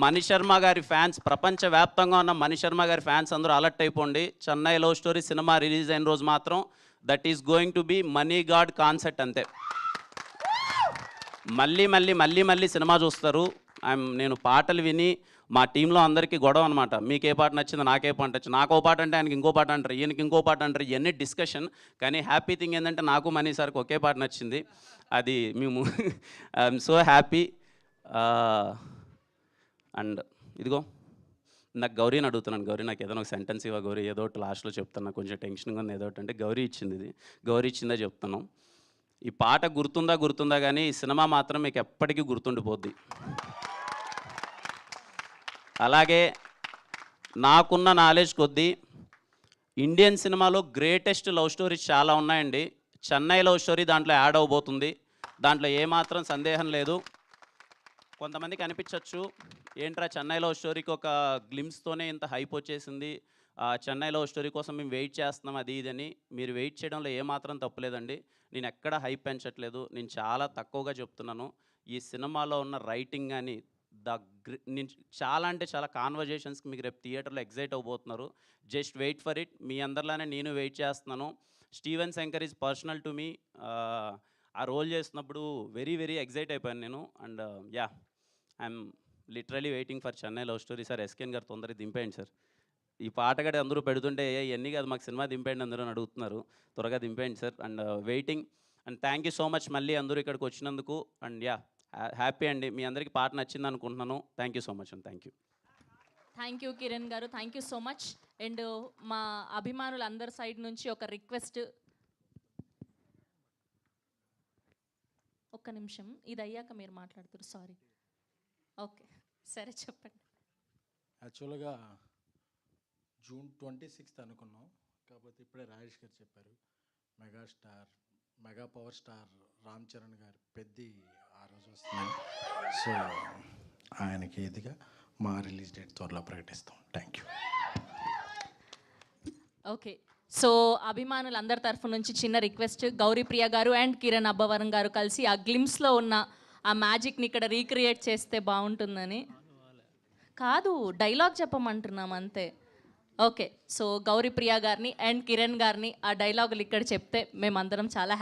మణిశర్మ గారి ఫ్యాన్స్, ప్రపంచవ్యాప్తంగా ఉన్న మణిశర్మ గారి ఫ్యాన్స్ అందరూ అలర్ట్ అయిపోండి. Chennai love story cinema release అయిన రోజు మాత్రం that is going to be money God concept అంతే. మళ్ళీ మళ్ళీ మళ్ళీ మళ్ళీ సినిమా చూస్తారు. నేను పాటలు విని మా టీంలో అందరికీ గొడవ అనమాట. మీకు ఏ పాట నచ్చింది, నాకే పాట నచ్చింది, నాకు ఓ పాట అంటే ఆయనకి ఇంకో పాట అంటారు, ఈయనకి ఇంకో పాట అంటారు, ఇవన్నీ డిస్కషన్. కానీ హ్యాపీ థింగ్ ఏంటంటే నాకు మనీ సార్కి ఒకే పాట నచ్చింది. అది మేము ఐఎమ్ సో హ్యాపీ. అండ్ ఇదిగో నాకు గౌరీని అడుగుతున్నాను, గౌరీ నాకు ఏదైనా ఒక సెంటెన్స్ ఇవ్వ గౌరీ, ఏదో ఒకటి లాస్ట్లో చెప్తాను, నాకు కొంచెం టెన్షన్గా ఉంది, ఏదో ఒకటి అంటే గౌరీ ఇచ్చింది. ఇది గౌరీ ఇచ్చిందే చెప్తాను. ఈ పాట గుర్తుందా కానీ ఈ సినిమా మాత్రం మీకు ఎప్పటికీ గుర్తుండిపోద్ది. అలాగే నాకున్న నాలెడ్జ్ కొద్దీ ఇండియన్ సినిమాలో గ్రేటెస్ట్ లవ్ స్టోరీస్ చాలా ఉన్నాయండి. చెన్నై లవ్ స్టోరీ దాంట్లో యాడ్ అవబోతుంది, దాంట్లో ఏమాత్రం సందేహం లేదు. కొంతమందికి అనిపించవచ్చు ఏంట్రా చెన్నై లవ్ స్టోరీకి ఒక గ్లిమ్స్తోనే ఇంత హైప్ వచ్చేసింది, చెన్నై లవ్ స్టోరీ కోసం మేము వెయిట్ చేస్తున్నాం అది ఇదని. మీరు వెయిట్ చేయడంలో ఏమాత్రం తప్పులేదండి. నేను ఎక్కడ హైప్ పెంచట్లేదు, నేను చాలా తక్కువగా చెప్తున్నాను. ఈ సినిమాలో ఉన్న రైటింగ్ కానీ నేను చాలా అంటే చాలా కాన్వర్జేషన్స్కి మీకు రేపు థియేటర్లో ఎగ్జైట్ అవ్వబోతున్నారు. Just wait for it. మీ అందరిలానే నేను వెయిట్ చేస్తున్నాను. Steven Shankar is personal to me. ఆ రోల్ చేస్తున్నప్పుడు వెరీ వెరీ ఎగ్జైట్ అయిపోయాను నేను. And ya, I'm literally waiting for Chennai love story. Sir SKN garu తొందరగా దింపేయండి సార్. ఈ పాట గడి అందరూ పెడుతుంటే ఇవన్నీ కాదు మాకు సినిమా దింపేయండి అందరూ అని అడుగుతున్నారు. త్వరగా దింపేయండి sir. And waiting. And thank you so much మళ్ళీ అందరూ ఇక్కడికి వచ్చినందుకు. అండ్ యా, హ్యాపీ అండి. మీ అందరికీ పాట నచ్చింది అనుకుంటున్నాను. థ్యాంక్ యూ సో మచ్ అండి. Thank you. Thank you Kiran garu, thank you so much. And మా అభిమానులందరి సైడ్ నుంచి ఒక రిక్వెస్ట్. ఒక్క నిమిషం, ఇది అయ్యాక మీరు మాట్లాడుతారు. సారీ. ఓకే, సరే చెప్పండి. యాక్చువల్గా జూన్ 26th అనుకున్నాం, కాకపోతే ఇప్పుడే రాజేష్ గారు చెప్పారు mega power star Ram Charan గారు పెద్ది ఆ రోజు వస్తుంది. సో ఆయనకి ఇదిగా మా రిలీజ్ డేట్ త్వరలో ప్రకటిస్తాం. Thank you. ఓకే, సో అభిమానులందరి తరఫు నుంచి చిన్న రిక్వెస్ట్. గౌరీప్రియ గారు అండ్ కిరణ్ అబ్బవరం గారు కలిసి ఆ గ్లిమ్స్లో ఉన్న ఆ మ్యాజిక్ని ఇక్కడ రీక్రియేట్ చేస్తే బాగుంటుందని. కాదు, డైలాగ్ చెప్పమంటున్నాం అంతే. ఓకే, సో గౌరీప్రియ గారిని అండ్ కిరణ్ గారిని ఆ డైలాగులు ఇక్కడ చెప్తే మేమందరం చాలా హ్యాపీ.